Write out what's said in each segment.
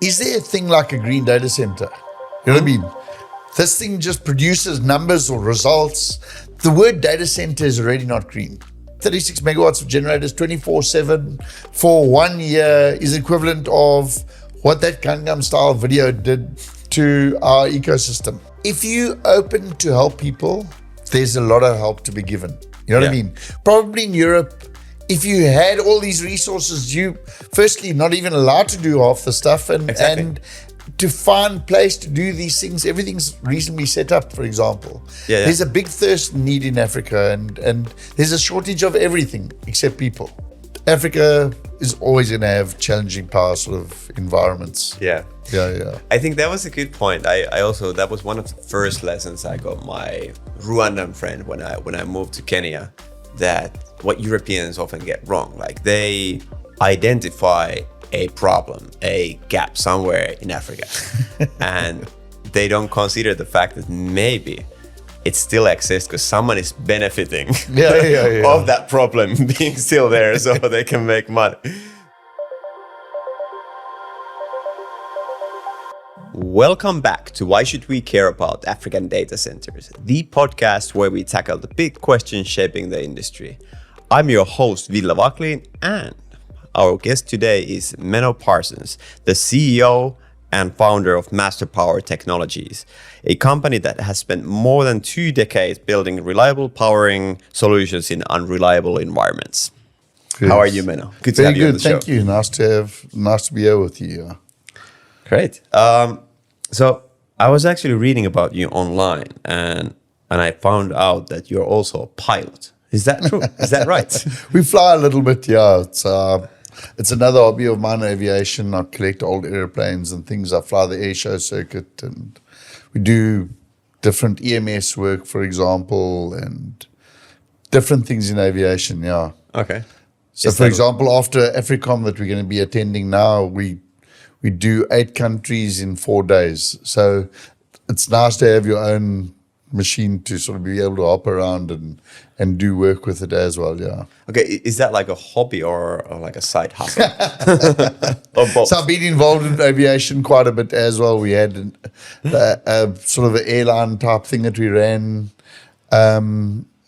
is there a thing like a green data center? You know what I mean? This thing just produces numbers or results. The word data center is already not green. 36 megawatts of generators 24/7 for 1 year is equivalent of what that Gangnam style video did to our ecosystem. If you open to help people, there's a lot of help to be given. You know what I mean? Probably in Europe, if you had all these resources, you firstly not even allowed to do half the stuff, and to find place to do these things, everything's reasonably set up, for example. There's a big thirst and need in Africa, and there's a shortage of everything except people. Africa is always going to have challenging power sort of environments. Yeah. I think that was a good point. I also, that was one of the first lessons I got my Rwandan friend when I moved to Kenya, that what Europeans often get wrong, like they identify a problem, a gap somewhere in Africa, and they don't consider the fact that maybe it still exists because someone is benefiting of that problem being still there so they can make money. Welcome back to Why Should We Care About African Data Centers, the podcast where we tackle the big questions shaping the industry. I'm your host, Ville Waklin, and our guest today is Menno Parsons, the CEO and founder of Master Power Technologies, a company that has spent more than 2 decades building reliable powering solutions in unreliable environments. Yes. How are you, Menno? Good to have you on the show. Thank you. Nice to be here with you. Great. So I was actually reading about you online, and I found out that you're also a pilot. Is that true? Is that right? We fly a little bit, yeah. It's another hobby of mine, aviation. I collect old airplanes and things. I fly the air show circuit, and we do different EMS work, for example, and different things in aviation, yeah. Okay. So, for example, after AFRICOM that we're going to be attending now, we do 8 countries in 4 days. So it's nice to have your own machine to sort of be able to hop around and do work with it as well, yeah. Okay, is that like a hobby or like a side hustle? Or both? So I've been involved in aviation quite a bit as well. We had a sort of an airline type thing that we ran,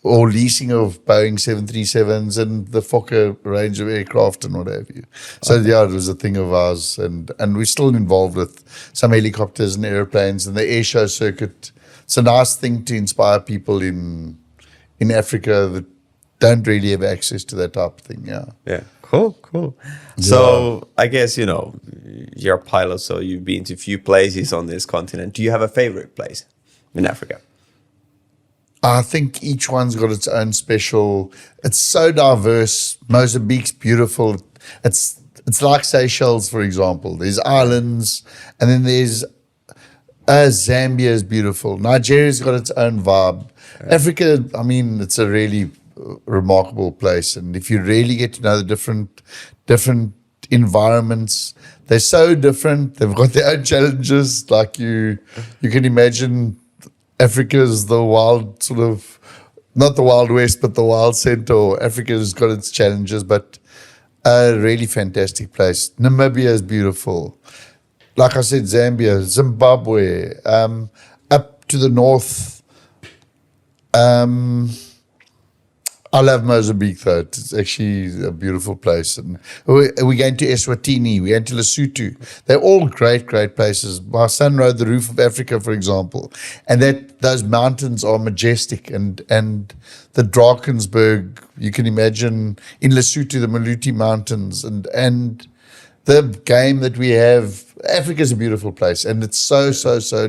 or leasing of Boeing 737s and the Fokker range of aircraft and what have you. So yeah, it was a thing of ours, and we're still involved with some helicopters and airplanes and the air show circuit. It's a nice thing to inspire people in Africa that don't really have access to that type of thing, yeah. Yeah, cool. So I guess, you're a pilot, so you've been to a few places on this continent. Do you have a favorite place in Africa? I think each one's got its own special. It's so diverse. Mozambique's beautiful. It's like Seychelles, for example. There's islands, and then there's Zambia is beautiful. Nigeria's got its own vibe. Right. Africa, I mean, it's a really remarkable place, and if you really get to know the different environments, they're so different. They've got their own challenges. Like you can imagine. Africa is the wild sort of, not the Wild West, but the wild center. Africa's got its challenges, but a really fantastic place. Namibia is beautiful. Like I said, Zambia, Zimbabwe, up to the north. I love Mozambique, though. It's actually a beautiful place. And we're going to Eswatini, we're going to Lesotho. They're all great places. My son rode the roof of Africa, for example, and those mountains are majestic. And the Drakensberg, you can imagine in Lesotho, the Maluti Mountains, and the game that we have. Africa's a beautiful place, and it's so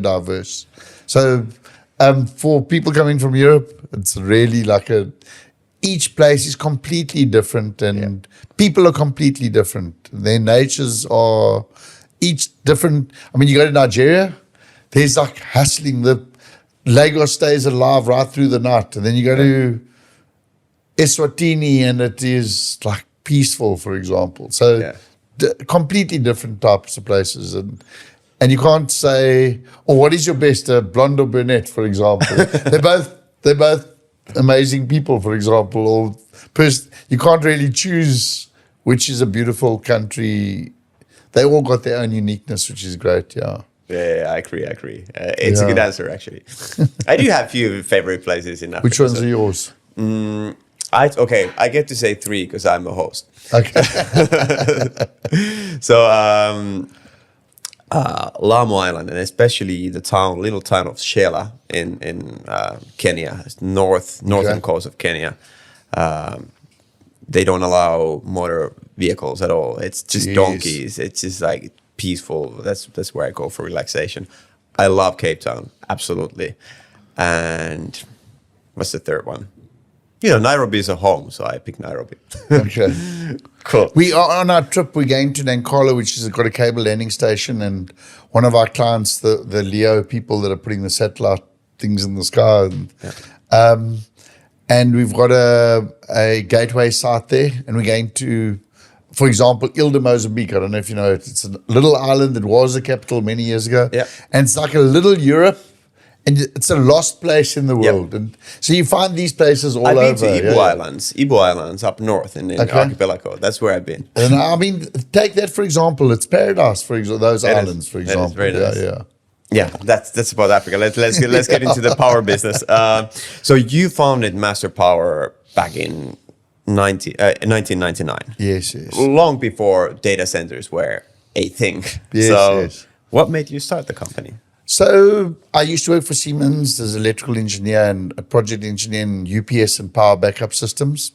diverse. So for people coming from Europe, it's really like each place is completely different, and people are completely different. Their natures are each different. I mean, you go to Nigeria, there's like hustling. The Lagos stays alive right through the night. And then you go to Eswatini and it is like peaceful, for example. So completely different types of places. And you can't say, what is your best, blonde or brunette, for example. They're both amazing people, for example. Or you can't really choose which is a beautiful country. they all got their own uniqueness, which is great. Yeah. Yeah, I agree. It's a good answer, actually. I do have a few favorite places in Africa. Which ones are yours? I get to say 3 because I'm a host. Okay. So, Lamu Island, and especially the little town of Shela in Kenya, northern coast of Kenya. They don't allow motor vehicles at all. It's just donkeys. It's just like peaceful. That's where I go for relaxation. I love Cape Town, absolutely. And what's the third one? Nairobi is a home, so I pick Nairobi. Okay. Cool. We are on our trip. We're going to Nankala, which has got a cable landing station, and one of our clients, the LEO people that are putting the satellite things in the sky, and we've got a gateway site there, and we're going to, for example, Ilha Mozambique. I don't know if you know it. It's a little island that was the capital many years ago, and it's like a little Europe. And it's a lost place in the world. And so you find these places all over. I've been to Ibu Islands up north in Archipelago. That's where I've been. And I mean, take that for example. It's paradise for those islands, for example. Very nice. Yeah. Yeah, that's about Africa. Let's get into the power business. So you founded Master Power back in 1999. Yes. Long before data centers were a thing. Yes. What made you start the company? So I used to work for Siemens as an electrical engineer and a project engineer in UPS and power backup systems.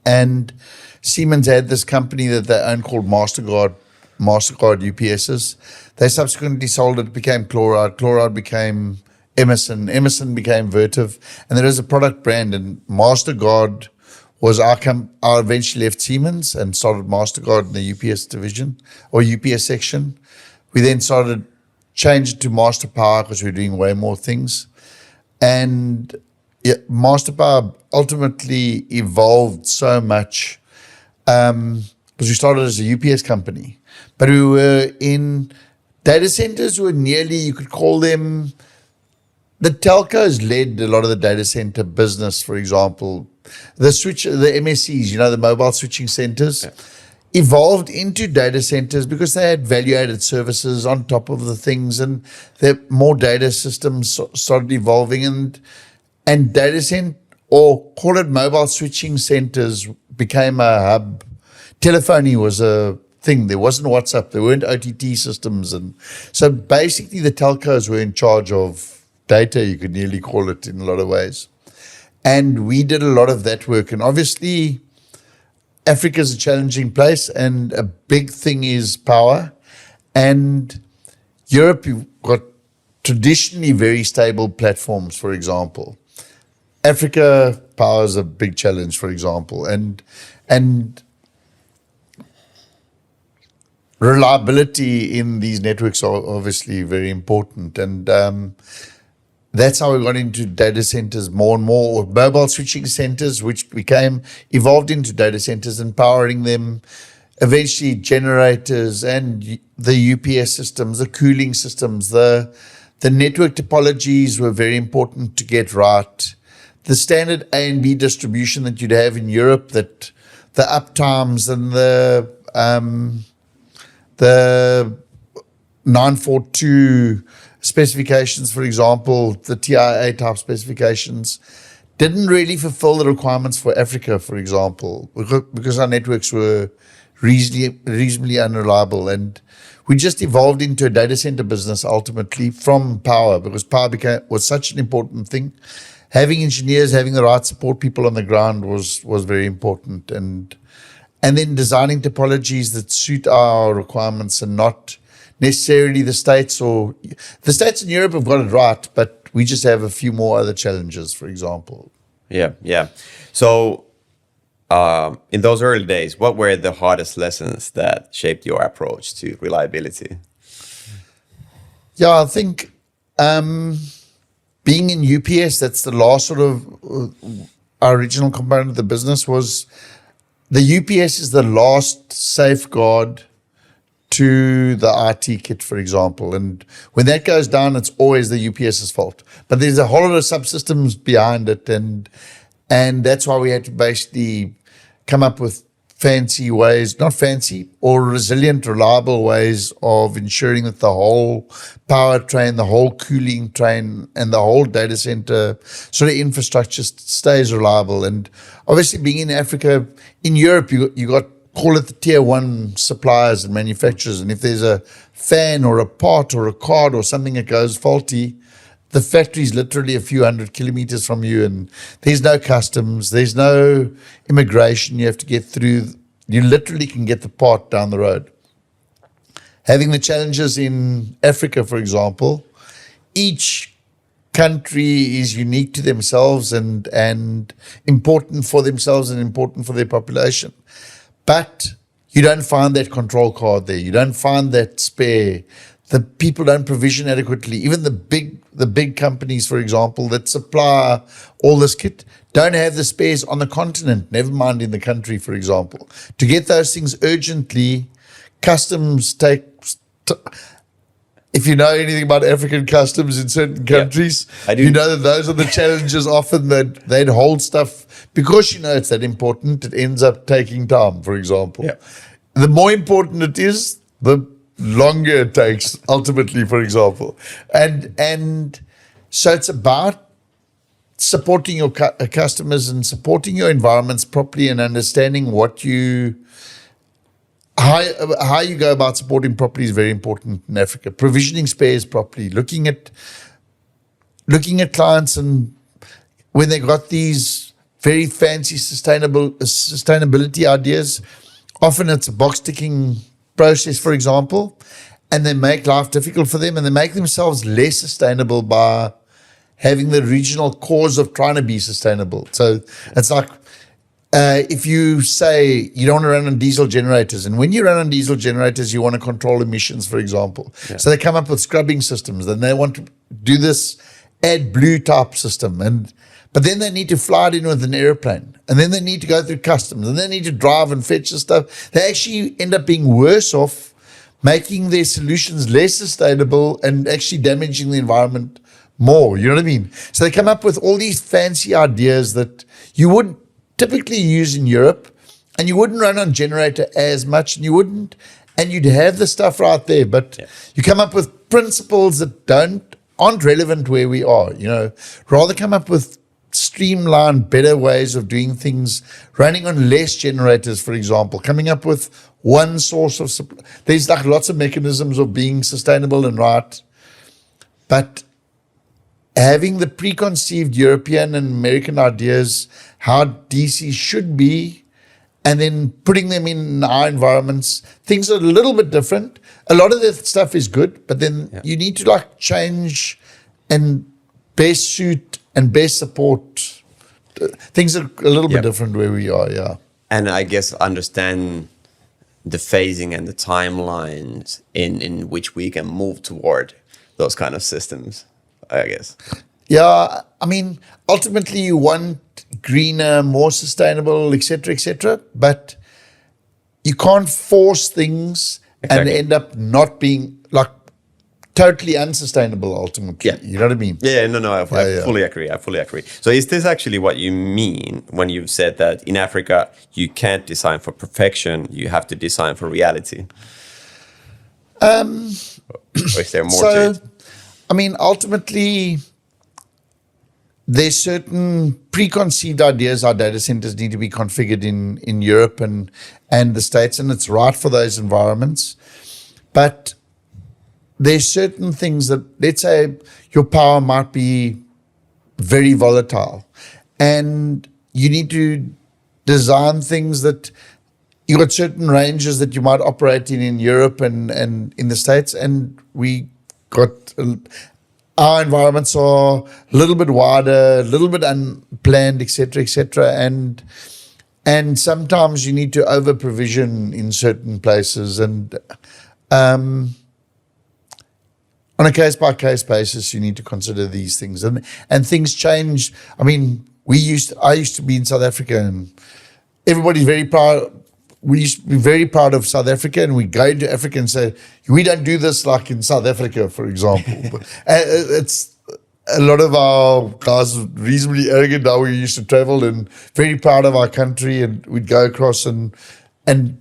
And Siemens had this company that they owned called MasterGuard UPSs. They subsequently sold it, became Chloride. Chloride became Emerson. Emerson became Vertiv. And there is a product brand, and MasterGuard was I eventually left Siemens and started MasterGuard in the UPS division or UPS section. We then changed it to Master Power because we're doing way more things. And Master Power ultimately evolved so much because we started as a UPS company. But we were in data centers were nearly, you could call them, the telcos led a lot of the data center business, for example. The MSCs, the mobile switching centers, evolved into data centers because they had value-added services on top of the things, and more data systems started evolving, and data center, or call it mobile switching centers, became a hub. Telephony was a thing. There wasn't WhatsApp. There weren't OTT systems, and so basically the telcos were in charge of data. You could nearly call it in a lot of ways, and we did a lot of that work. And obviously, Africa is a challenging place, and a big thing is power. And Europe, you've got traditionally very stable platforms, for example. Africa, power is a big challenge, for example. And reliability in these networks are obviously very important. And that's how we got into data centers more and more, mobile switching centers, which evolved into data centers and powering them, eventually generators and the UPS systems, the cooling systems, the network topologies were very important to get right. The standard A and B distribution that you'd have in Europe, that the uptimes and the 942 specifications, for example, the TIA type specifications, didn't really fulfill the requirements for Africa, for example, because our networks were reasonably unreliable. And we just evolved into a data center business ultimately from power, because power was such an important thing. Having engineers, having the right support people on the ground was very important. And then designing topologies that suit our requirements and not necessarily the States in Europe have got it right, but we just have a few more other challenges, for example. Yeah. So in those early days, what were the hardest lessons that shaped your approach to reliability? Yeah, I think being in UPS, that's the last sort of our original component of the business, was the UPS is the last safeguard to the IT kit, for example. And when that goes down, it's always the UPS's fault. But there's a whole lot of subsystems behind it. And that's why we had to basically come up with fancy ways, not fancy, or resilient, reliable ways of ensuring that the whole powertrain, the whole cooling train, and the whole data center sort of infrastructure stays reliable. And obviously being in Africa, in Europe, you got, call it the tier one suppliers and manufacturers. And if there's a fan or a part or a card or something that goes faulty, the factory is literally a few hundred kilometers from you, and there's no customs, there's no immigration you have to get through. You literally can get the part down the road. Having the challenges in Africa, for example, each country is unique to themselves and important for themselves and important for their population. But you don't find that control card there. You don't find that spare. The people don't provision adequately. Even the big companies, for example, that supply all this kit, don't have the spares on the continent, never mind in the country, for example. To get those things urgently, customs if you know anything about African customs in certain countries, I do. you know that those are the challenges often, that they'd hold stuff because it's that important, it ends up taking time, for example. Yeah. The more important it is, the longer it takes ultimately, for example. And so it's about supporting your customers and supporting your environments properly and understanding how you go about supporting properly is very important in Africa. Provisioning spares properly, looking at clients, and when they got these very fancy sustainability ideas, often it's a box ticking process, for example, and they make life difficult for them, and they make themselves less sustainable by having the regional cause of trying to be sustainable. So it's like, if you say you don't want to run on diesel generators, and when you run on diesel generators, you want to control emissions, for example. Yeah. So they come up with scrubbing systems, and they want to do this AdBlue type system, but then they need to fly it in with an airplane, and then they need to go through customs, and they need to drive and fetch the stuff. They actually end up being worse off, making their solutions less sustainable and actually damaging the environment more. You know what I mean? So they come up with all these fancy ideas that you would typically use in Europe, and you wouldn't run on generator as much, and you'd have the stuff right there, but you come up with principles that aren't relevant where we are. Rather come up with streamlined, better ways of doing things, running on less generators, for example, coming up with one source of supply. There's like lots of mechanisms of being sustainable and right, but having the preconceived European and American ideas how DC should be, and then putting them in our environments, things are a little bit different. A lot of the stuff is good, but then you need to change and best suit and best support. Things are a little bit different where we are, And I guess understand the phasing and the timelines in which we can move toward those kind of systems, I guess. Yeah, I mean, ultimately you want greener, more sustainable, etc., but you can't force things and end up not being totally unsustainable ultimately. Yeah. You know what I mean? I fully agree. I fully agree. So is this actually what you mean when you've said that in Africa you can't design for perfection, you have to design for reality? Or is there more to it? I mean, ultimately, there's certain preconceived ideas our data centers need to be configured in Europe and the States, and it's right for those environments. But there's certain things that, let's say your power might be very volatile, and you need to design things that you got certain ranges that you might operate in Europe and in the States, and we got our environments are a little bit wider, a little bit unplanned, etc., and sometimes you need to over provision in certain places, and on a case by case basis you need to consider these things, and things change. I mean, I used to be in South Africa, and everybody's very proud. We used to be very proud of South Africa, and we go into Africa and say, we don't do this like in South Africa, for example. But it's a lot of our guys are reasonably arrogant now. We used to travel and very proud of our country, and we'd go across and and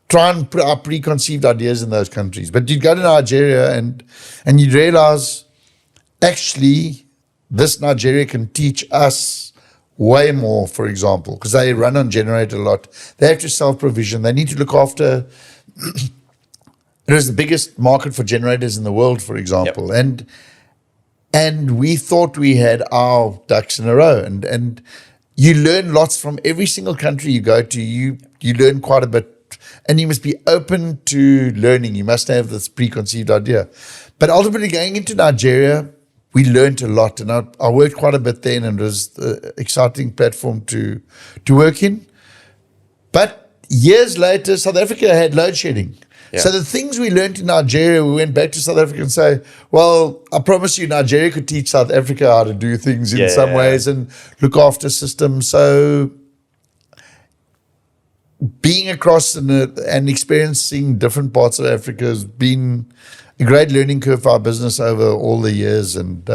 try and put our preconceived ideas in those countries. But you'd go to Nigeria and you'd realize, actually, this Nigeria can teach us way more, for example, because they run on generator a lot. They have to self-provision. They need to look after. It is the biggest market for generators in the world, for example. Yep. And we thought we had our ducks in a row. And you learn lots from every single country you go to. You learn quite a bit. And you must be open to learning. You must have this preconceived idea. But ultimately, going into Nigeria, we learned a lot. And I worked quite a bit there, and it was an exciting platform to work in. But years later, South Africa had load shedding. Yeah. So the things we learned in Nigeria, we went back to South Africa and say, well, I promise you, Nigeria could teach South Africa how to do things in some ways and look after systems. So being across and experiencing different parts of Africa has been a great learning curve for our business over all the years. And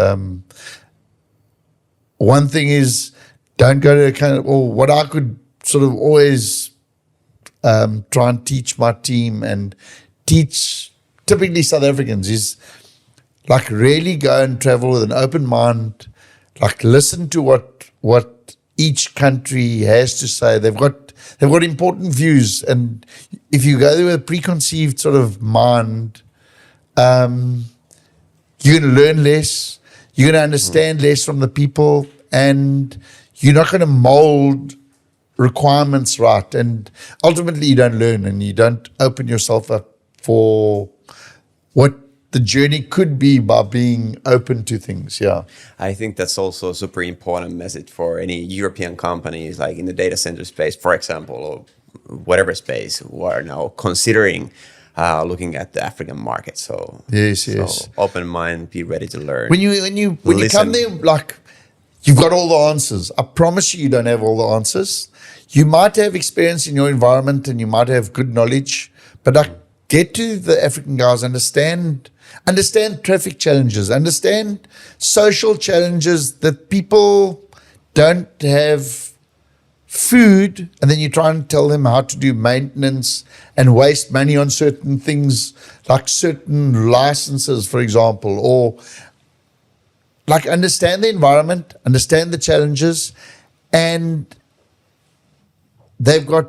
one thing is, don't go to kind of, or what I could sort of always try and teach my team and teach typically South Africans is like really go and travel with an open mind, like listen to what each country has to say. They've got important views, and if you go there with a preconceived sort of mind, you're going to learn less, you're going to understand less from the people, and you're not going to mold requirements right. And ultimately, you don't learn, and you don't open yourself up for what the journey could be by being open to things. Yeah, I think that's also a super important message for any European companies, like in the data center space, for example, or whatever space, who are now considering looking at the African market. So yes. Open mind, be ready to learn. When you come there, like you've got all the answers. I promise you don't have all the answers. You might have experience in your environment and you might have good knowledge, but like get to the African guys, understand traffic challenges, understand social challenges that people don't have food, and then you try and tell them how to do maintenance and waste money on certain things like certain licenses, for example, or like understand the environment, understand the challenges, and they've got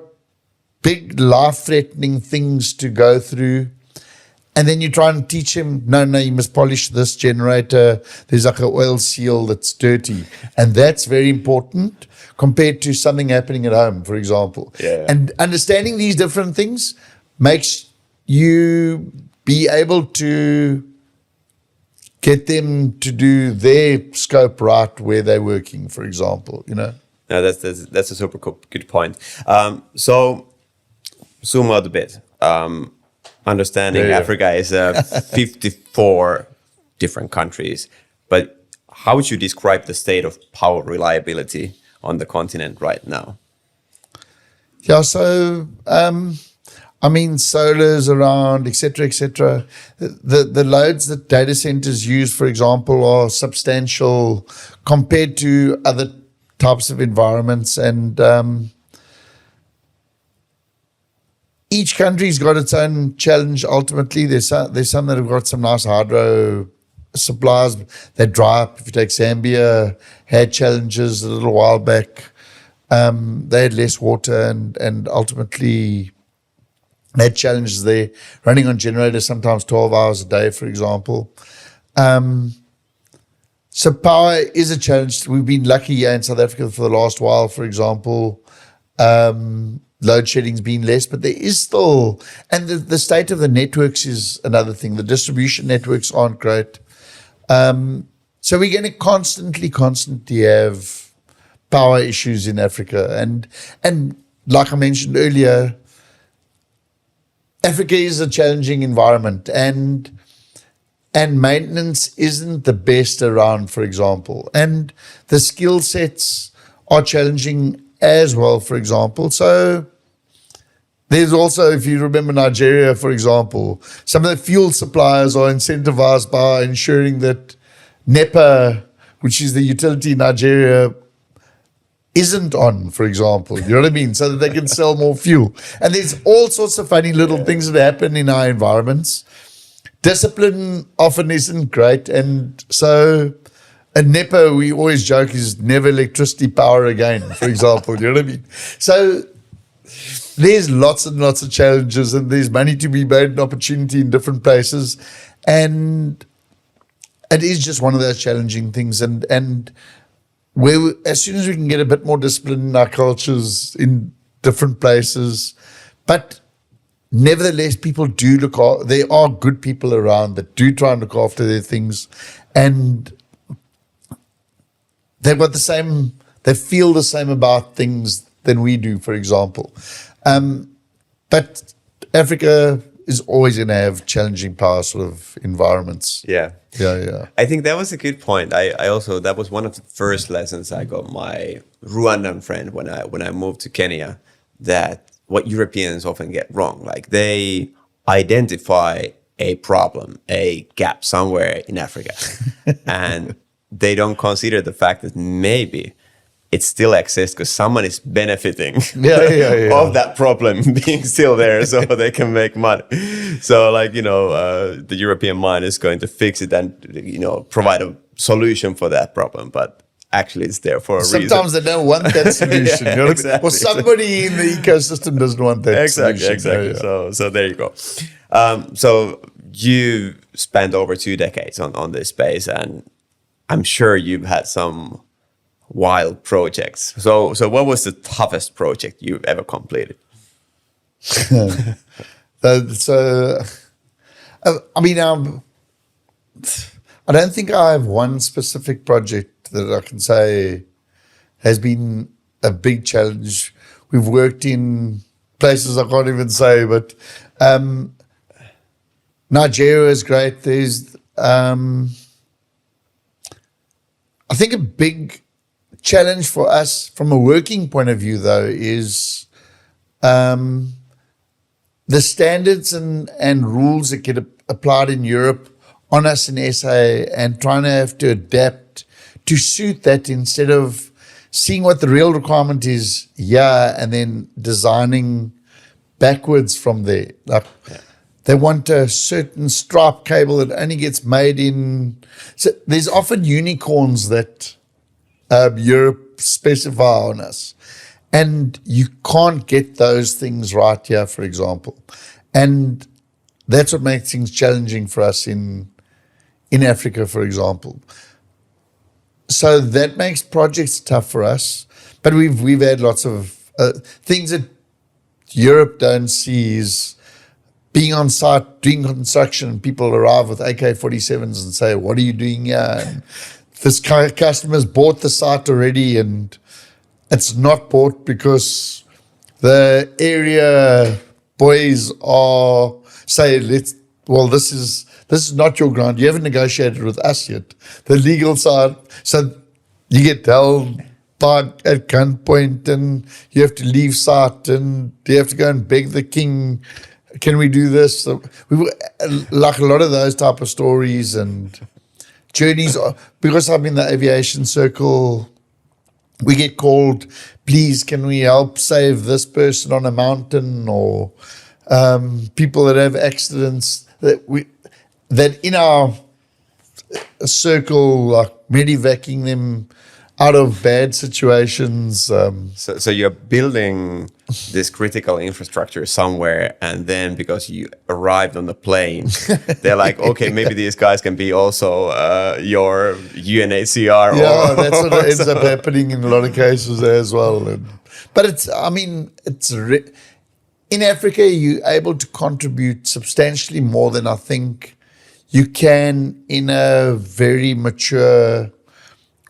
big life-threatening things to go through. And then you try and teach him, no, you must polish this generator. There's like an oil seal that's dirty. And that's very important compared to something happening at home, for example. Yeah. And understanding these different things makes you be able to get them to do their scope right where they're working, for example, you know. No, that's a super good point. So zoom out a bit. Understanding Africa is 54 different countries, but how would you describe the state of power reliability on the continent right now? Yeah, so I mean, solar's around, et cetera. The loads that data centers use, for example, are substantial compared to other types of environments, and each country's got its own challenge. Ultimately, there's some that have got some nice hydro supplies that dry up. If you take Zambia, had challenges a little while back. They had less water, and ultimately they had challenges there. Running on generators sometimes 12 hours a day, for example. So power is a challenge. We've been lucky here in South Africa for the last while, for example. Load shedding's been less, but there is still, and the state of the networks is another thing. The distribution networks aren't great. So we're going to constantly have power issues in Africa. And like I mentioned earlier, Africa is a challenging environment, and maintenance isn't the best around, for example. And the skill sets are challenging as well, for example. So there's also, if you remember Nigeria, for example, some of the fuel suppliers are incentivized by ensuring that NEPA, which is the utility in Nigeria, isn't on, for example. You know what I mean? So that they can sell more fuel. And there's all sorts of funny little things that happen in our environments. Discipline often isn't great. And so at NEPA, we always joke is never electricity power again, for example. You know what I mean? So there's lots and lots of challenges, and there's money to be made and opportunity in different places. And it is just one of those challenging things. And where as soon as we can get a bit more discipline in our cultures in different places, but nevertheless, people do look after, there are good people around that do try and look after their things, and they've got the same, they feel the same about things than we do, for example. But Africa is always going to have challenging power sort of environments. Yeah. Yeah. I think that was a good point. I also, that was one of the first lessons I got my Rwandan friend when I moved to Kenya, that what Europeans often get wrong, like they identify a problem, a gap somewhere in Africa, and they don't consider the fact that maybe it still exists because someone is benefiting of that problem being still there, so they can make money. So, like, the European mind is going to fix it and, provide a solution for that problem. But actually, it's there for a reason. Sometimes they don't want that solution. You know what I mean? Or somebody in the ecosystem doesn't want that solution. Exactly. So there you go. So you spent over 2 decades on this space, and I'm sure you've had some wild projects. So what was the toughest project you've ever completed? I don't think I have one specific project that I can say has been a big challenge. We've worked in places I can't even say, but Nigeria is great. There's, I think a big challenge for us from a working point of view, though, is the standards and rules that get applied in Europe on us in SA, and trying to have to adapt to suit that instead of seeing what the real requirement is and then designing backwards from there. Like, they want a certain stripe cable that only gets made in. So there's often unicorns that Europe specify on us, and you can't get those things right here, for example. And that's what makes things challenging for us in Africa, for example. So that makes projects tough for us. But we've had lots of things that Europe don't see is being on site, doing construction, and people arrive with AK-47s and say, "What are you doing here?" And this customer's bought the site already, and it's not bought because the area boys are say, "This is not your ground. You haven't negotiated with us yet." The legal side, so you get held at gunpoint, and you have to leave site, and you have to go and beg the king, "Can we do this?" So like a lot of those type of stories and journeys. Because I'm in the aviation circle, we get called, "Please, can we help save this person on a mountain?" Or people that have accidents that in our circle, like medevacing them out of bad situations. So you're building this critical infrastructure somewhere, and then because you arrived on the plane, they're like, "Okay, maybe these guys can be also your UNHCR." Yeah, that's what ends up happening in a lot of cases as well. But in Africa, you're able to contribute substantially more than I think you can in a very mature,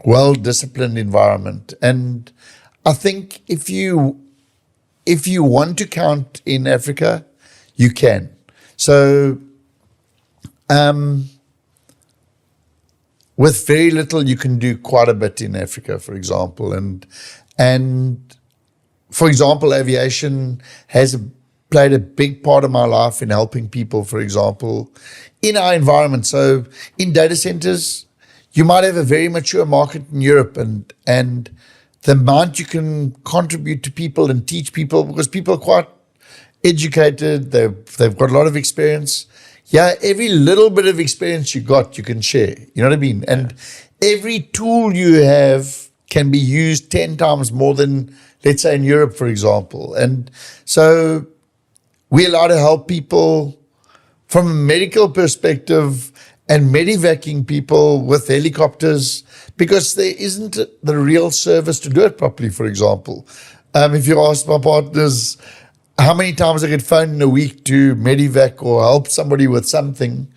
well-disciplined environment. And I think if you want to count in Africa, you can. So with very little, you can do quite a bit in Africa, for example. And for example, aviation has played a big part of my life in helping people, for example, in our environment. So in data centers, you might have a very mature market in Europe, and the amount you can contribute to people and teach people, because people are quite educated, they've got a lot of experience. Yeah, every little bit of experience you got, you can share. You know what I mean? And every tool you have can be used 10 times more than, let's say, in Europe, for example. And so we're allowed to help people from a medical perspective and medevacing people with helicopters, because there isn't the real service to do it properly, for example. If you ask my partners how many times I get phoned in a week to medevac or help somebody with something,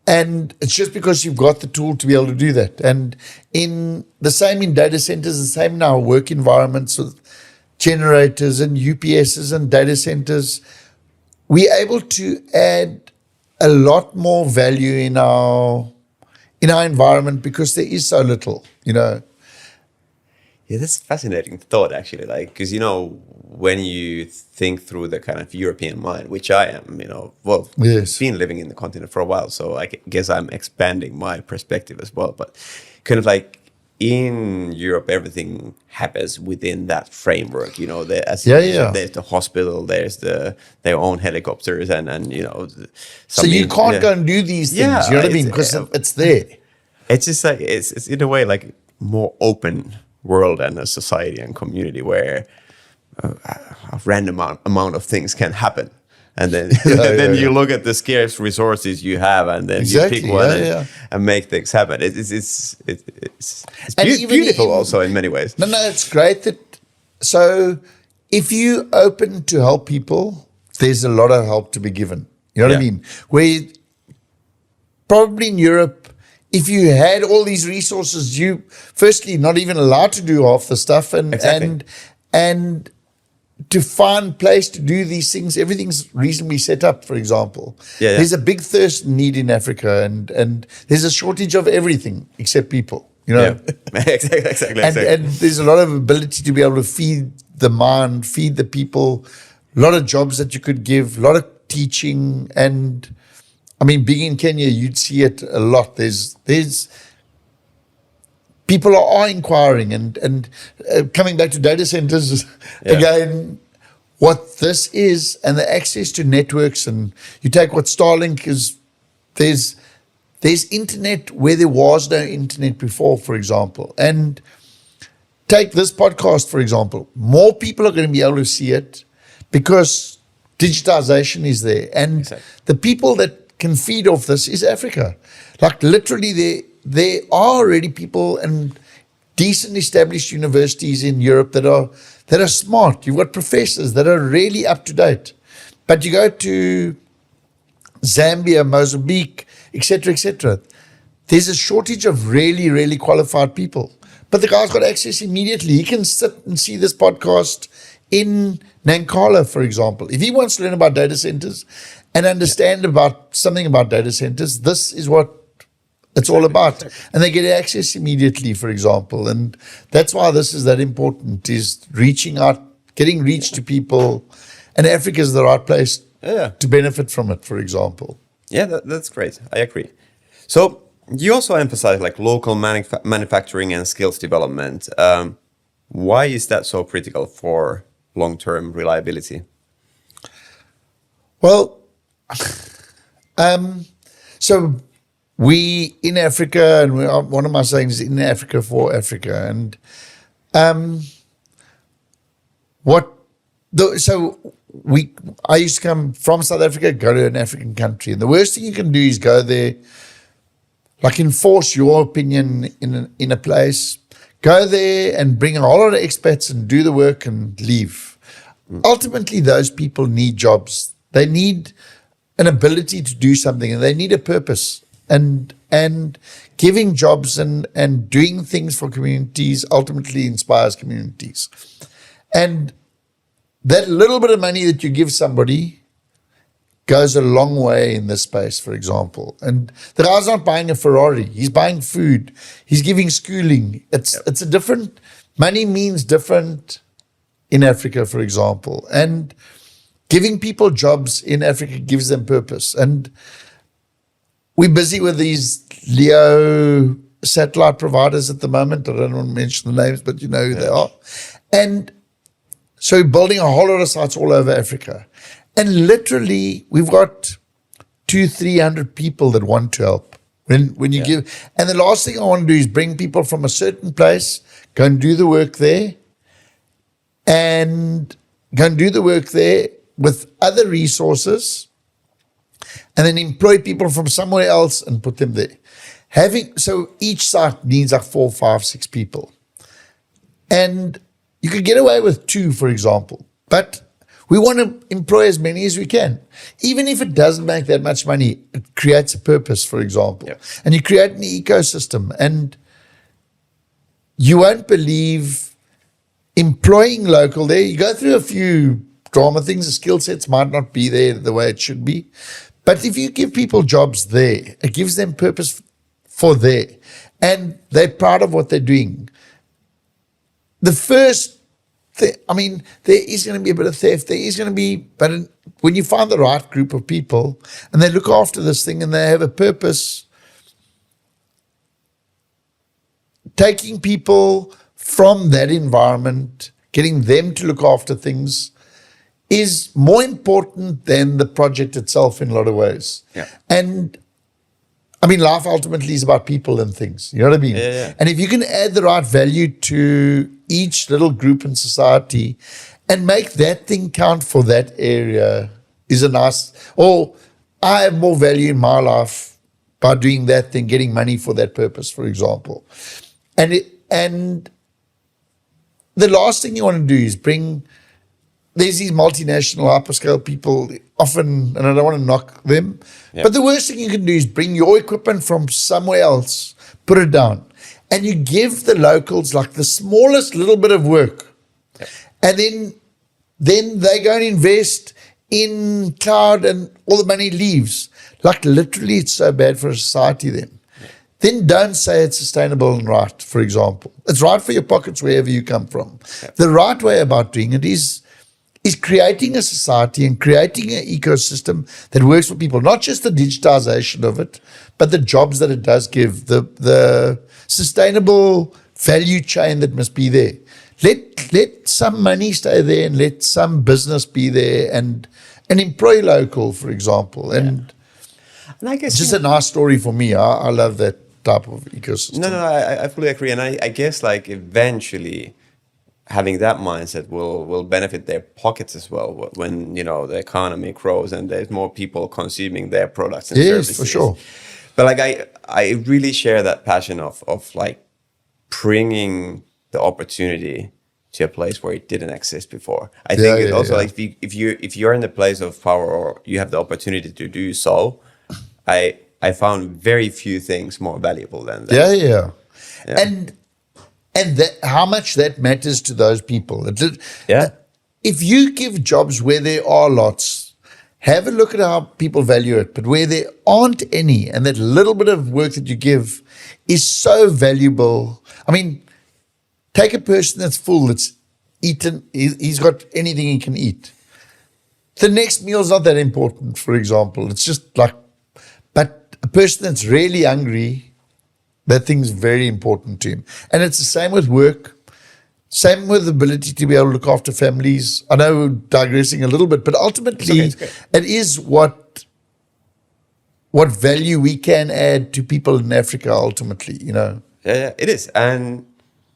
and it's just because you've got the tool to be able to do that. And in the same in data centers, the same in our work environments with generators and UPSs and data centers, we're able to add a lot more value in our environment because there is so little, you know. Yeah, that's a fascinating thought, actually. Like, because, when you think through the kind of European mind, which I am, Yes. been living in the continent for a while, so I guess I'm expanding my perspective as well. But kind of like in Europe, everything happens within that framework. As you mentioned, there's the hospital, there's their own helicopters, and so you can't go and do these things. You know what I mean? Because it's there. It's just like it's in a way like more open world and a society and community where a random amount of things can happen. And then you look at the scarce resources you have, and then you pick one and make things happen. It's beautiful also in many ways. No, it's great so if you open to help people, there's a lot of help to be given. You know what I mean? Where probably in Europe, if you had all these resources, you firstly not even allowed to do half the stuff, and to find place to do these things, everything's reasonably set up, for example. There's a big thirst need in Africa, and there's a shortage of everything except people, Exactly. And there's a lot of ability to be able to feed the mind, feed the people, a lot of jobs that you could give, a lot of teaching. And I mean, being in Kenya, you'd see it a lot. There's people are inquiring, and coming back to data centers again, what this is, and the access to networks. And you take what Starlink is, there's internet where there was no internet before, for example. And take this podcast, for example. More people are going to be able to see it because digitization is there. And the people that can feed off this is Africa. Like literally there are already people and decent established universities in Europe that are smart. You've got professors that are really up to date. But you go to Zambia, Mozambique, etc., there's a shortage of really, really qualified people. But the guy's got access immediately. He can sit and see this podcast in Nankala, for example. If he wants to learn about data centers and understand about something about data centers, this is what it's all about. And they get access immediately, for example. And that's why this is that important, is reaching out, getting reach to people. And Africa is the right place to benefit from it, for example. Yeah, that's great. I agree. So you also emphasize like local manufacturing and skills development. Why is that so critical for long-term reliability? Well, so we in Africa, and one of my sayings is in Africa for Africa. And I used to come from South Africa, go to an African country, and the worst thing you can do is go there, like enforce your opinion in a place, go there and bring a whole lot of expats and do the work and leave. Ultimately, those people need jobs. They need an ability to do something, and they need a purpose. And giving jobs and doing things for communities ultimately inspires communities. And that little bit of money that you give somebody goes a long way in this space, for example. And the guy's not buying a Ferrari. He's buying food. He's giving schooling. It's a different, money means different in Africa, for example. And giving people jobs in Africa gives them purpose. And we're busy with these LEO satellite providers at the moment. I don't want to mention the names, but you know who they are. And so we're building a whole lot of sites all over Africa. And literally, we've got 200-300 people that want to help. When you give, and the last thing I want to do is bring people from a certain place, go and do the work there, and go and do the work there with other resources, and then employ people from somewhere else and put them there. So each site needs like 4, 5, 6 people. And you could get away with 2, for example, but we want to employ as many as we can. Even if it doesn't make that much money, it creates a purpose, for example. Yep. And you create an ecosystem. And you won't believe employing local there. You go through a few drama things. The skill sets might not be there the way it should be. But if you give people jobs there, it gives them purpose for there. And they're proud of what they're doing. The first there is going to be a bit of theft. There is going to be, but when you find the right group of people and they look after this thing and they have a purpose, taking people from that environment, getting them to look after things is more important than the project itself in a lot of ways. Yeah. And life ultimately is about people and things. You know what I mean? Yeah. And if you can add the right value to each little group in society and make that thing count for that area is a nice, or I have more value in my life by doing that than getting money for that purpose, for example. And the last thing you want to do is there's these multinational hyperscale people often, and I don't want to knock them, but the worst thing you can do is bring your equipment from somewhere else, put it down, and you give the locals like the smallest little bit of work. Yep. And then they go and invest in cloud and all the money leaves. Like literally it's so bad for a society then. Yep. Then don't say it's sustainable and right, for example. It's right for your pockets wherever you come from. Yep. The right way about doing it is creating a society and creating an ecosystem that works for people, not just the digitization of it, but the jobs that it does give, the sustainable value chain that must be there. Let some money stay there and let some business be there and employ local, for example. And I guess it's just a nice story for me. I love that type of ecosystem. No, I fully agree. And I guess like eventually having that mindset will benefit their pockets as well when, the economy grows and there's more people consuming their products and services. Yes, for sure. But like I really share that passion of like bringing the opportunity to a place where it didn't exist before. I think it also like if you're in the place of power or you have the opportunity to do so, I found very few things more valuable than that. Yeah. And that, how much that matters to those people. If you give jobs where there are lots, have a look at how people value it. But where there aren't any, and that little bit of work that you give is so valuable. Take a person that's full, that's eaten, he's got anything he can eat. The next meal's not that important, for example. It's just like, but a person that's really hungry, that thing's very important to him. And it's the same with work, same with the ability to be able to look after families. I know we're digressing a little bit, but ultimately it is what value we can add to people in Africa ultimately, Yeah, it is. And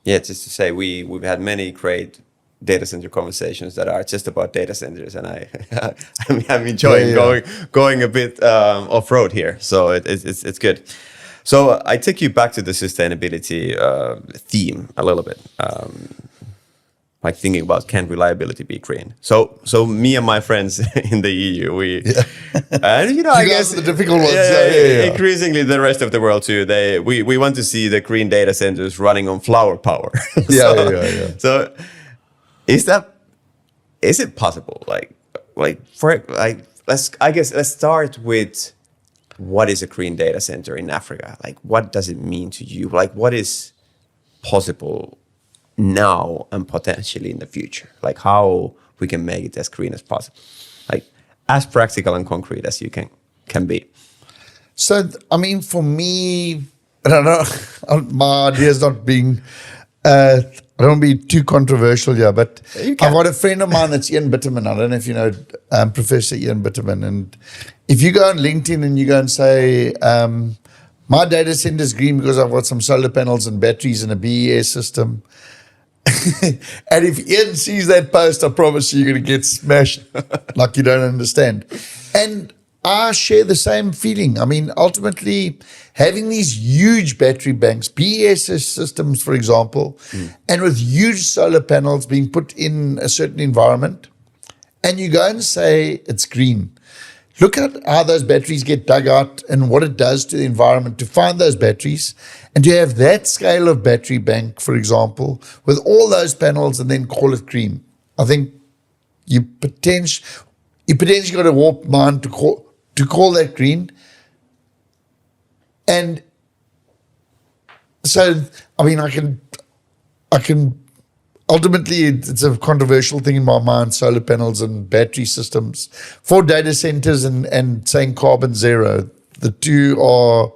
just to say, we've had many great data center conversations that are just about data centers, and I'm enjoying going a bit off road here. So it's good. So I take you back to the sustainability theme a little bit, like thinking about can reliability be green? So me and my friends in the EU, I guess the difficult ones. Increasingly the rest of the world too. We want to see the green data centers running on flower power. So is it possible? Let's start with. What is a green data center in Africa? Like, what does it mean to you? Like, what is possible now and potentially in the future? Like, how we can make it as green as possible? Like, as practical and concrete as you can be. So, for me, I don't know, my idea is not being, I don't want to be too controversial here, but I've got a friend of mine that's Ian Bitterman. I don't know if you know Professor Ian Bitterman. And if you go on LinkedIn and you go and say, my data center is green because I've got some solar panels and batteries and a BES system. And if Ian sees that post, I promise you're going to get smashed like you don't understand. And I share the same feeling. I mean, ultimately, having these huge battery banks, BES systems, for example, and with huge solar panels being put in a certain environment, and you go and say it's green. Look at how those batteries get dug out and what it does to the environment to find those batteries. And to have that scale of battery bank, for example, with all those panels and then call it green. I think you potentially got a warped mind to call that green. And so, I mean, I can ultimately, it's a controversial thing in my mind, solar panels and battery systems for data centers and saying carbon zero. The two are,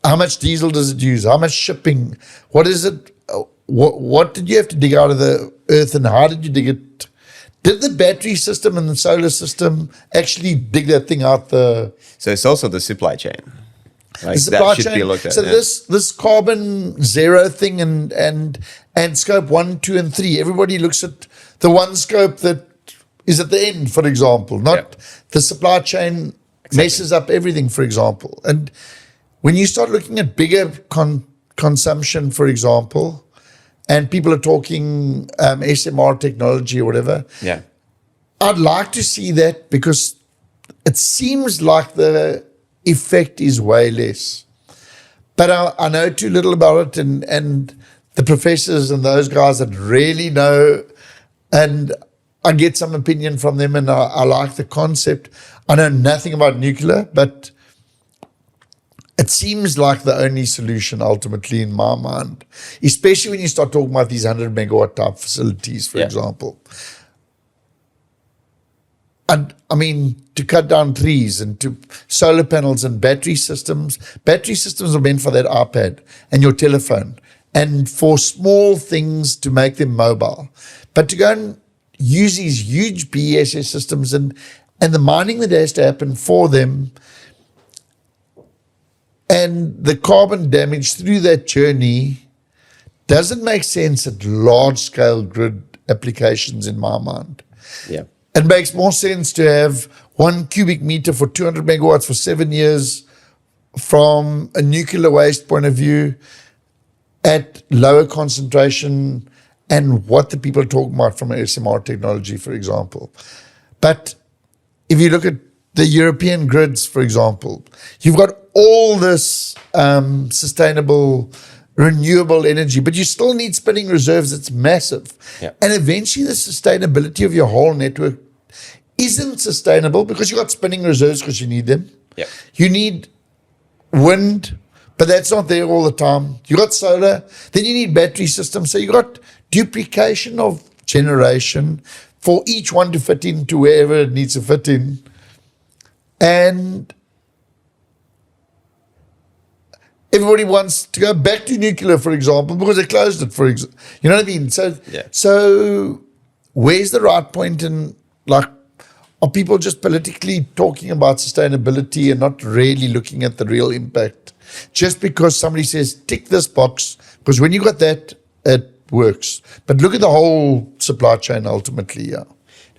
how much diesel does it use? How much shipping? What is it? What did you have to dig out of the earth and how did you dig it? Did the battery system and the solar system actually dig that thing out the... So it's also the supply chain. Like the supply that should chain. Be looked at. So this carbon zero thing and scope 1, 2, and 3. Everybody looks at the one scope that is at the end, for example, not the supply chain messes up everything, for example. And when you start looking at bigger consumption, for example, and people are talking SMR technology or whatever, I'd like to see that because it seems like the effect is way less. But I know too little about it, and the professors and those guys that really know, and I get some opinion from them, and I like the concept. I know nothing about nuclear, but it seems like the only solution ultimately in my mind, especially when you start talking about these 100 megawatt type facilities, for example. And I mean, to cut down trees and to solar panels and battery systems. Battery systems are meant for that iPad and your telephone and for small things to make them mobile. But to go and use these huge BESS systems and the mining that has to happen for them and the carbon damage through that journey doesn't make sense at large-scale grid applications in my mind. Yeah. It makes more sense to have 1 cubic meter for 200 megawatts for 7 years from a nuclear waste point of view at lower concentration and what the people are talking about from an SMR technology, for example. But if you look at the European grids, for example, you've got all this sustainable renewable energy, but you still need spinning reserves. It's massive. Yeah. And eventually the sustainability of your whole network isn't sustainable because you've got spinning reserves because you need them. Yeah. You need wind, but that's not there all the time. You got solar, then you need battery systems. So you got duplication of generation for each one to fit into wherever it needs to fit in. And everybody wants to go back to nuclear, for example, because they closed it, you know what I mean? So where's the right point in, like, are people just politically talking about sustainability and not really looking at the real impact? Just because somebody says, tick this box, because when you got that, it works. But look at the whole supply chain ultimately,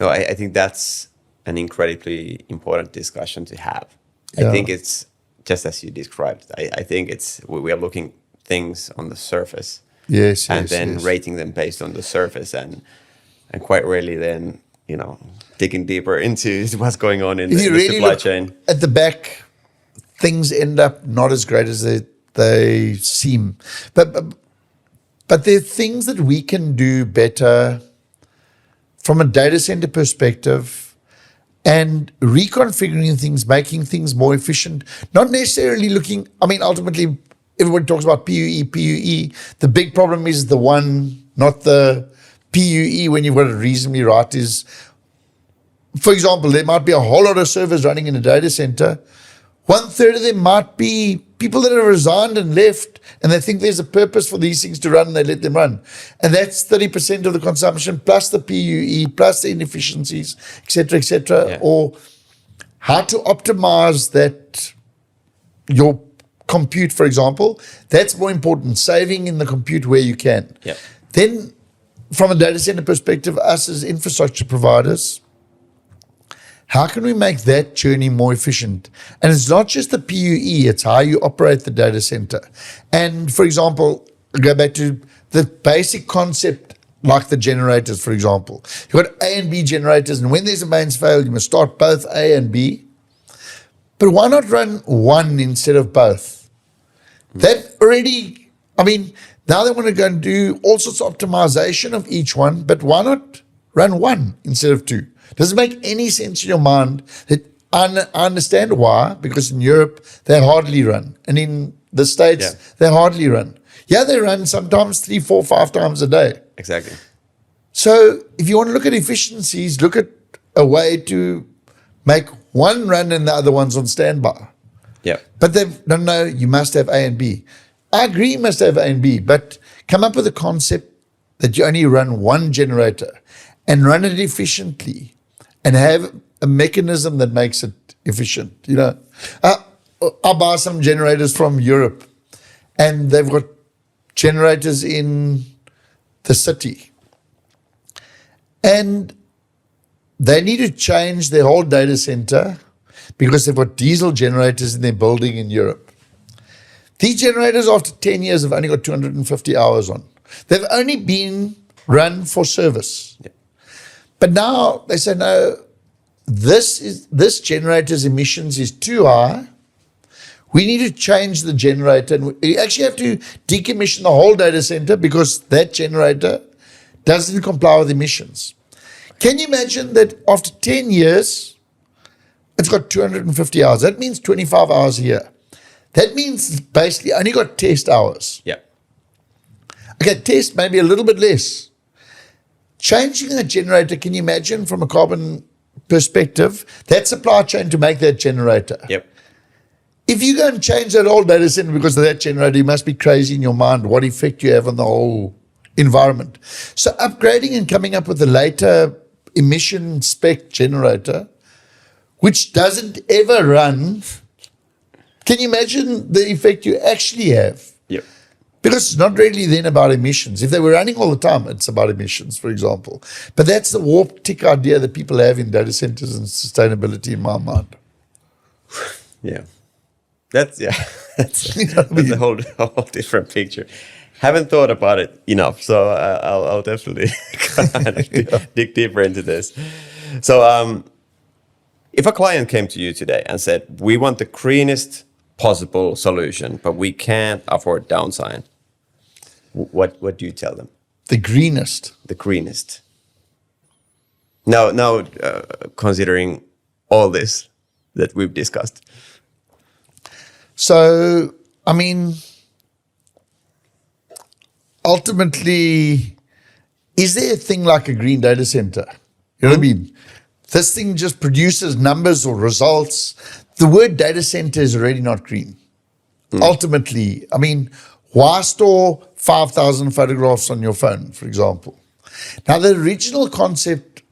No, I think that's an incredibly important discussion to have. I think it's just as you described. I think we are looking things on the surface. Yes, and then rating them based on the surface and quite rarely then, digging deeper into what's going on in the supply chain. At the back, things end up not as great as they seem. But there are things that we can do better from a data center perspective and reconfiguring things, making things more efficient, not necessarily looking, ultimately, everybody talks about PUE. The big problem is the one, not the PUE when you've got it reasonably right is, for example, there might be a whole lot of servers running in a data center. 1/3 of them might be people that have resigned and left, and they think there's a purpose for these things to run, and they let them run. And that's 30% of the consumption, plus the PUE, plus the inefficiencies, et cetera, Yeah. or how to optimize that, your compute, for example. That's more important, saving in the compute where you can. Yeah. Then, from a data center perspective, us as infrastructure providers, how can we make that journey more efficient? And it's not just the PUE, it's how you operate the data center. And for example, go back to the basic concept, like the generators, for example. You've got A and B generators, and when there's a mains fail, you must start both A and B. But why not run one instead of both? That already, now they want to go and do all sorts of optimization of each one, but why not run one instead of two? Does it make any sense in your mind? That I understand why, because in Europe, they hardly run. And in the States, they hardly run. Yeah, they run sometimes 3, 4, 5 times a day. Exactly. So if you want to look at efficiencies, look at a way to make one run and the other one's on standby. Yeah. But no, you must have A and B. I agree you must have A and B, but come up with a concept that you only run one generator and run it efficiently and have a mechanism that makes it efficient. I buy some generators from Europe, and they've got generators in the city. And they need to change their whole data center because they've got diesel generators in their building in Europe. These generators, after 10 years, have only got 250 hours on. They've only been run for service. Yeah. But now they say, no, this generator's emissions is too high. We need to change the generator. And we actually have to decommission the whole data center because that generator doesn't comply with emissions. Can you imagine that after 10 years, it's got 250 hours? That means 25 hours a year. That means it's basically only got test hours. Yeah. Okay, test maybe a little bit less. Changing a generator, can you imagine from a carbon perspective, that supply chain to make that generator? Yep. If you go and change that whole data center because of that generator, you must be crazy in your mind what effect you have on the whole environment. So upgrading and coming up with a later emission spec generator, which doesn't ever run, can you imagine the effect you actually have? Yep. Because it's not really then about emissions. If they were running all the time, it's about emissions, for example. But that's the warped tick idea that people have in data centers and sustainability in my mind. Yeah. That's a whole different picture. Haven't thought about it enough, so I'll definitely kind of dig deeper into this. So if a client came to you today and said, we want the greenest possible solution, but we can't afford downtime, what do you tell them? The greenest. The greenest. Now, considering all this that we've discussed. So, ultimately, is there a thing like a green data center? You know what I mean? This thing just produces numbers or results. The word data center is already not green. Ultimately, why store 5,000 photographs on your phone, for example? Now, the original concept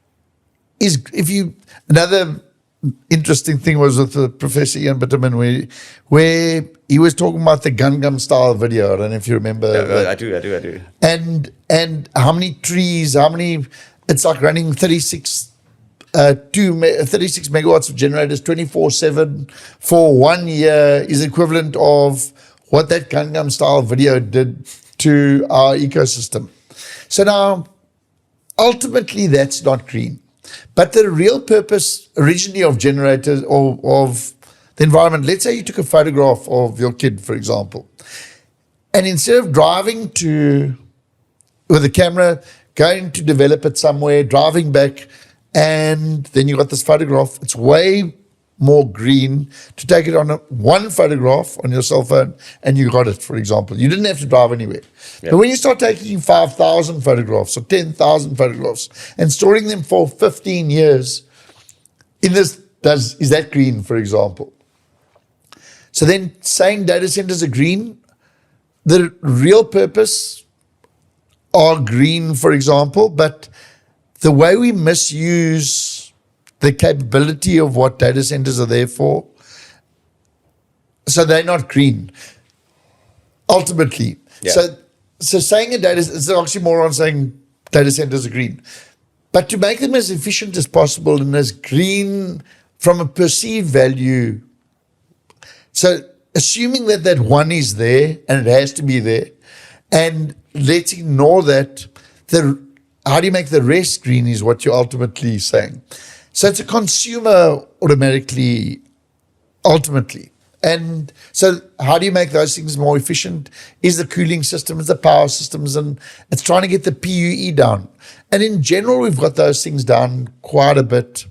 is, another interesting thing was with Professor Ian Bitterman, where he was talking about the Gangnam style video. I don't know if you remember. I do. And how many trees, it's like running 36 megawatts of generators 24/7 for 1 year is equivalent of what that Gangnam style video did to our ecosystem. So now, ultimately, that's not green. But the real purpose originally of generators or of the environment, let's say you took a photograph of your kid, for example, and instead of driving with a camera, going to develop it somewhere, driving back, and then you got this photograph, it's way more green to take it on one photograph on your cell phone and you got it, for example. You didn't have to drive anywhere. Yep. But when you start taking 5,000 photographs or 10,000 photographs and storing them for 15 years, is that green, for example? So then saying data centers are green, the real purpose are green, for example, but the way we misuse the capability of what data centers are there for, so they're not green, ultimately. Yeah. So saying a data, it's an oxymoron saying data centers are green. But to make them as efficient as possible and as green from a perceived value, so assuming that that one is there and it has to be there, and let's ignore that, how do you make the rest green is what you're ultimately saying. So it's a consumer automatically, ultimately. And so how do you make those things more efficient? Is the cooling systems, the power systems, and it's trying to get the PUE down. And in general, we've got those things down quite a bit.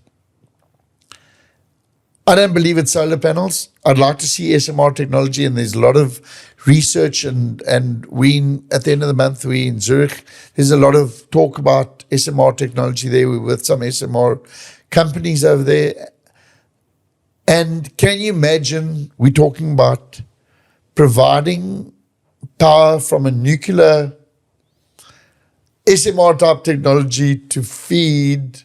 I don't believe it's solar panels. I'd like to see SMR technology, and there's a lot of research, and we, at the end of the month, we in Zurich, there's a lot of talk about SMR technology there. We're with some SMR companies over there. And can you imagine, we're talking about providing power from a nuclear SMR type technology to feed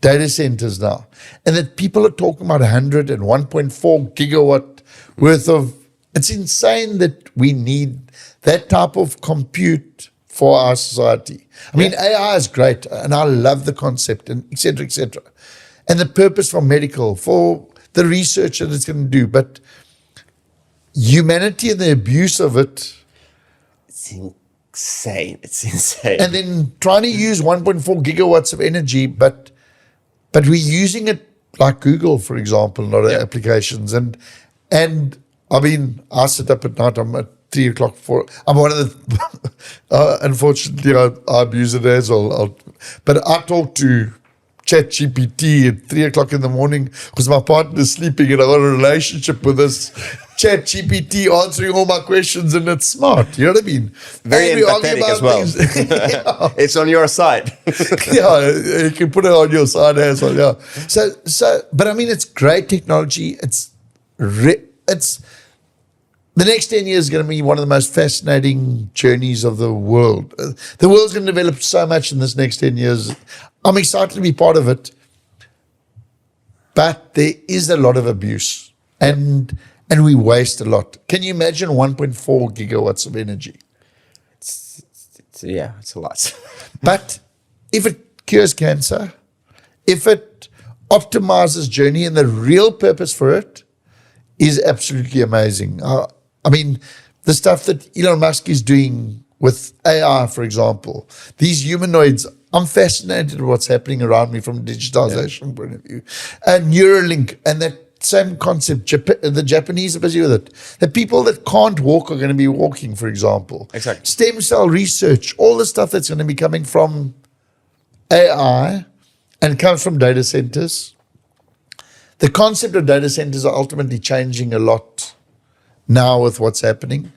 data centers now. And that people are talking about 100 and 1.4 gigawatt worth of, it's insane that we need that type of compute for our society. I mean, AI is great, and I love the concept, and et cetera, et cetera. And the purpose for medical, for the research that it's going to do, but humanity and the abuse of it. It's insane. It's insane. And then trying to use 1.4 gigawatts of energy, but we're using it like Google, for example, in a lot of applications. And I mean, I sit up at night, I'm at 3 o'clock, I'm one of the, unfortunately, I abuse it as well. But I talk to ChatGPT at 3 o'clock in the morning because my partner's sleeping and I got a relationship with this ChatGPT answering all my questions, and it's smart. You know what I mean? Very empathetic as well. Yeah. It's on your side. Yeah, you can put it on your side as well. Yeah. So, but I mean, it's great technology. It's the next 10 years is going to be one of the most fascinating journeys of the world. The world's going to develop so much in this next 10 years. I'm excited to be part of it, but there is a lot of abuse, and we waste a lot. Can you imagine 1.4 gigawatts of energy? It's a lot. But if it cures cancer, if it optimizes journey, and the real purpose for it is absolutely amazing. I mean, the stuff that Elon Musk is doing with AI, for example, these humanoids, I'm fascinated with what's happening around me from a digitization point of view. And Neuralink, and that same concept, the Japanese are busy with it. The people that can't walk are going to be walking, for example. Exactly. Stem cell research, all the stuff that's going to be coming from AI and comes from data centers. The concept of data centers are ultimately changing a lot now with what's happening.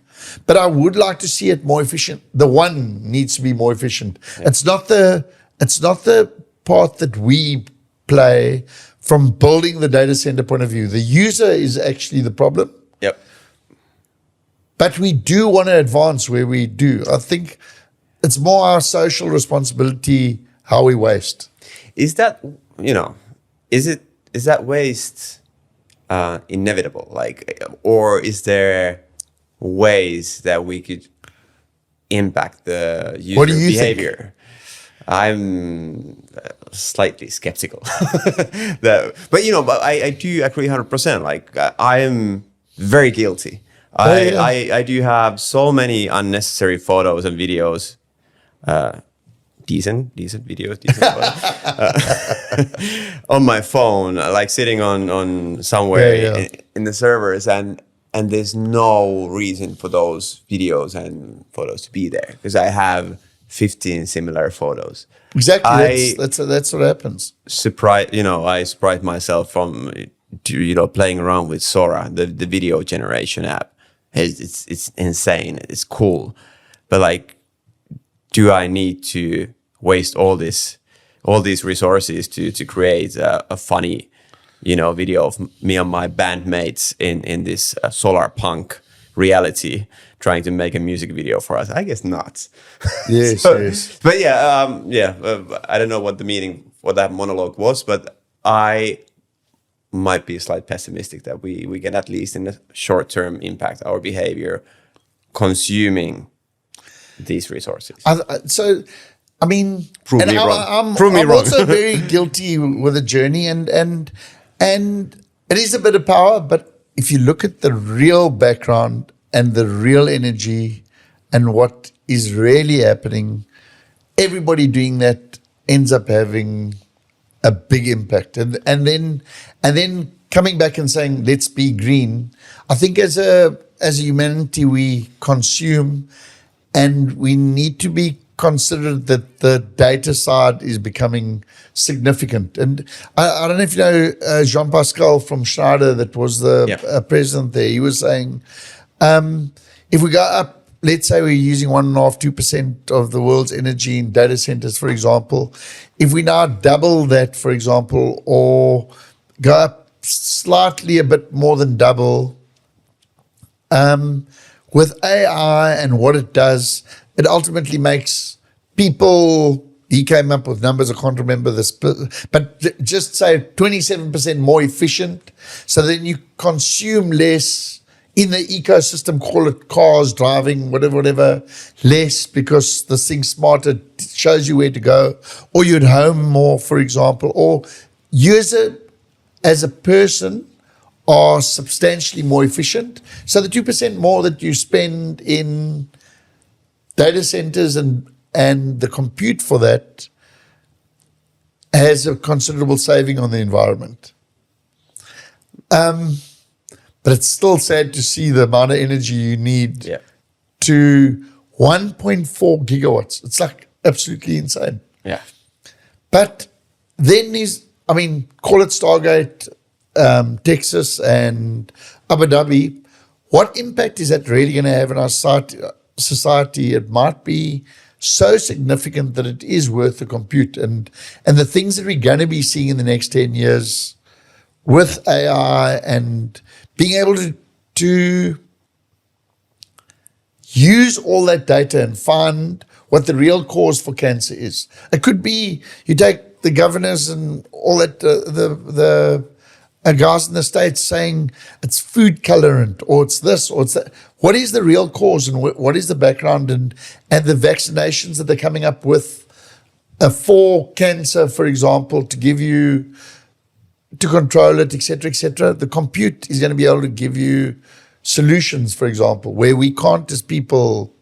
But I would like to see it more efficient. The one needs to be more efficient. Yeah. It's not the part that we play from building the data center point of view. The user is actually the problem. Yep. But we do want to advance where we do. I think it's more our social responsibility how we waste. Is that, is that waste inevitable? Like, or is there ways that we could impact the user behavior? Think? I'm slightly skeptical. But I do agree 100%. Like, I am very guilty. I do have so many unnecessary photos and videos, decent videos, photos, on my phone, like sitting on somewhere in the servers, and there's no reason for those videos and photos to be there because I have 15 similar photos. Exactly, that's what happens. I surprised myself from playing around with Sora, the video generation app. It's insane. It's cool, but like, do I need to waste all these resources to create a funny video of me and my bandmates in this solar punk reality trying to make a music video for us. I guess not. Yes, yes. But I don't know what the meaning for that monologue was, but I might be slightly pessimistic that we can at least in the short term impact our behavior consuming these resources. Prove me wrong. I'm also very guilty with the journey, and it is a bit of power, but if you look at the real background and the real energy and what is really happening, everybody doing that ends up having a big impact. And then coming back and saying, let's be green. I think as a humanity, we consume, and we need to be considered that the data side is becoming significant. And I don't know if you know Jean Pascal from Schneider, that was the president there. He was saying, if we go up, let's say we're using 1.5%, 2% of the world's energy in data centers, for example. If we now double that, for example, or go up slightly a bit more than double, with AI and what it does, it ultimately makes people, he came up with numbers, I can't remember this, but just say 27% more efficient. So then you consume less in the ecosystem, call it cars, driving, whatever, less, because this thing's smarter, it shows you where to go, or you're at home more, for example, or you as a person are substantially more efficient. So the 2% more that you spend in data centers and the compute for that has a considerable saving on the environment. But it's still sad to see the amount of energy you need to 1.4 gigawatts. It's like absolutely insane. Yeah. But then call it Stargate, Texas and Abu Dhabi. What impact is that really going to have in our society? It might be so significant that it is worth the compute. And the things that we're going to be seeing in the next 10 years with AI and being able to use all that data and find what the real cause for cancer is. It could be you take the governors and all that, the guys in the States saying it's food colorant or it's this or it's that. What is the real cause and what is the background and the vaccinations that they're coming up with for cancer, for example, to give you, to control it, etc., etc. The compute is going to be able to give you solutions, for example, where we can't as people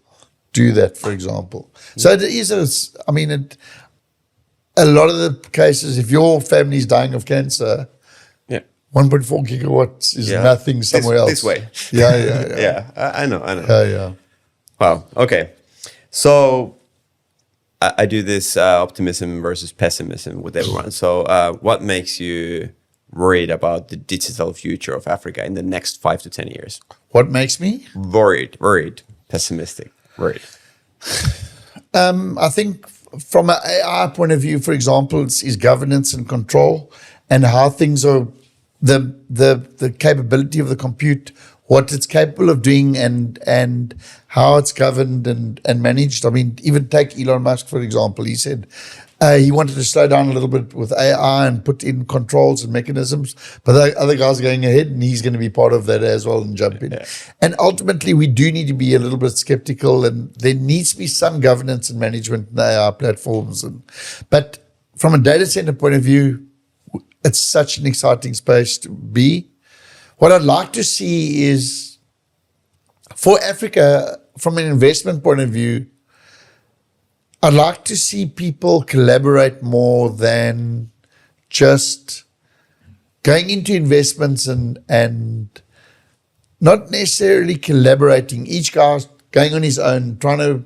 do that, for example. So it is, a lot of the cases, if your family is dying of cancer, 1.4 gigawatts is nothing somewhere else. This way. Yeah. I know. Yeah. Wow. Okay. So I do this optimism versus pessimism with everyone. So what makes you worried about the digital future of Africa in the next 5 to 10 years? What makes me? Worried, pessimistic, worried. I think from an AI point of view, for example, is governance and control and how things are, the capability of the compute, what it's capable of doing and how it's governed and managed. Even take Elon Musk, for example. He said he wanted to slow down a little bit with AI and put in controls and mechanisms, but the other guys are going ahead and he's going to be part of that as well and jump in. Yeah. And ultimately, we do need to be a little bit skeptical, and there needs to be some governance and management in the AI platforms. But from a data center point of view, it's such an exciting space to be. What I'd like to see is, for Africa, from an investment point of view, I'd like to see people collaborate more than just going into investments and not necessarily collaborating. Each guy's going on his own, trying to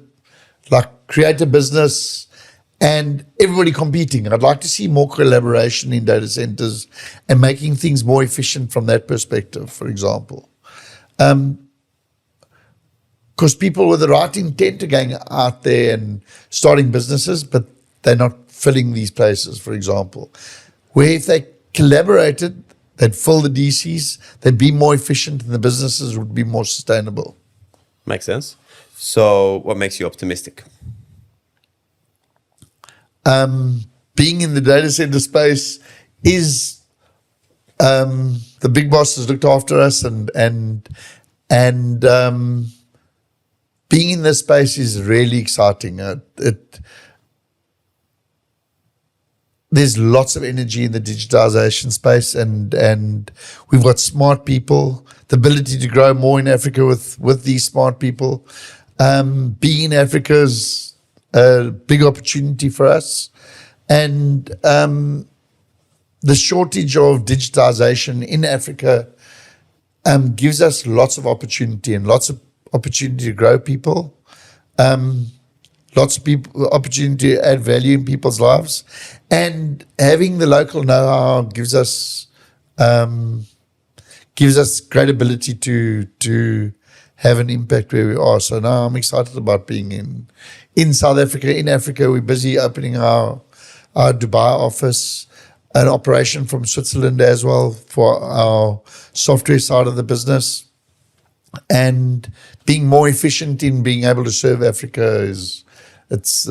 create a business and everybody competing. I'd like to see more collaboration in data centers and making things more efficient from that perspective, for example. Because people with the right intent are going out there and starting businesses, but they're not filling these places, for example. Where if they collaborated, they'd fill the DCs, they'd be more efficient, and the businesses would be more sustainable. Makes sense. So what makes you optimistic? Being in the data center space is the big bosses looked after us, and being in this space is really exciting. There's lots of energy in the digitization space, and we've got smart people, the ability to grow more in Africa with these smart people. Being in Africa is a big opportunity for us. And the shortage of digitization in Africa gives us lots of opportunity and lots of opportunity to grow people. Lots of people, opportunity to add value in people's lives, and having the local know-how gives us credibility to have an impact where we are. So now I'm excited about being in South Africa. In Africa, we're busy opening our Dubai office, an operation from Switzerland as well for our software side of the business, and being more efficient in being able to serve Africa is. It's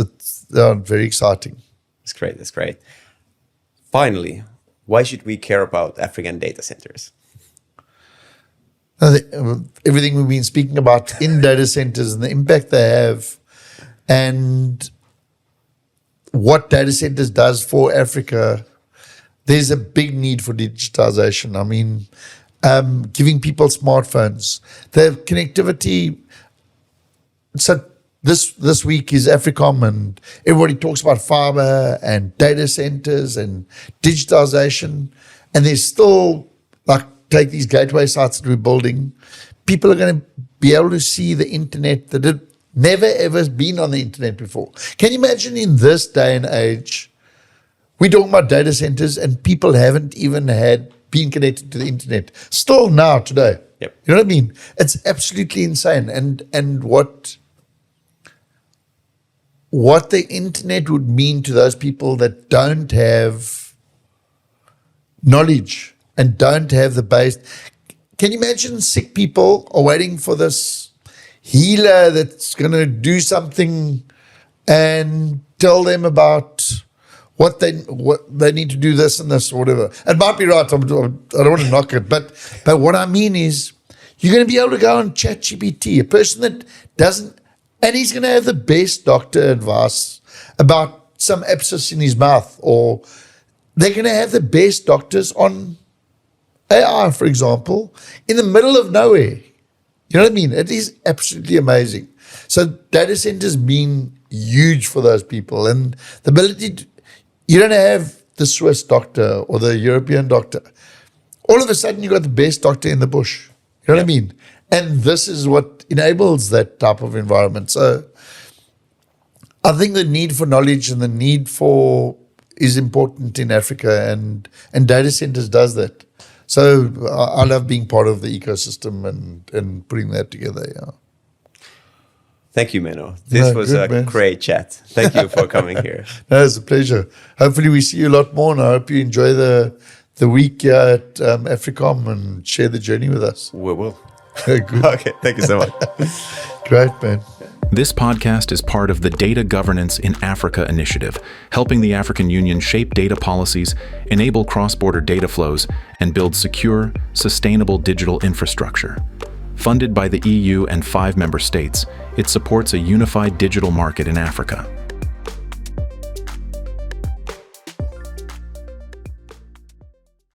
very exciting. That's great. That's great. Finally, why should we care about African data centers? Everything we've been speaking about in data centers and the impact they have, and what data centers does for Africa. There's a big need for digitization. I mean, giving people smartphones, the connectivity. So this week is AFRICOM, and everybody talks about fiber and data centers and digitization. And there's still, like, take these gateway sites that we're building. People are going to be able to see the internet that had never ever been on the internet before. Can you imagine in this day and age, we're talking about data centers and people haven't even been connected to the internet. Still now, today. Yep. You know what I mean? It's absolutely insane. And what the internet would mean to those people that don't have knowledge and don't have the base. Can you imagine sick people are waiting for this healer that's going to do something and tell them about what they need to do, this and this or whatever. It might be right. I don't want to knock it, but what I mean is you're going to be able to go on ChatGPT, a person that doesn't. And he's going to have the best doctor advice about some abscess in his mouth, or they're going to have the best doctors on AI, for example, in the middle of nowhere. You know what I mean? It is absolutely amazing. So data centers been huge for those people, and the ability to, you don't have the Swiss doctor or the European doctor. All of a sudden, you got the best doctor in the bush. You know what I mean? And this is what enables that type of environment. So I think the need for knowledge and the need for is important in Africa, and data centers does that. So I love being part of the ecosystem and putting that together. Yeah. Thank you, Menno. This was a great chat. Thank you for coming here. No, it's a pleasure. Hopefully we see you a lot more, and I hope you enjoy the week here at AFRICOM and share the journey with us. We will. Good. Okay, thank you so much. Great, man. This podcast is part of the Data Governance in Africa initiative, helping the African Union shape data policies, enable cross-border data flows, and build secure, sustainable digital infrastructure. Funded by the EU and 5 member states, it supports a unified digital market in Africa.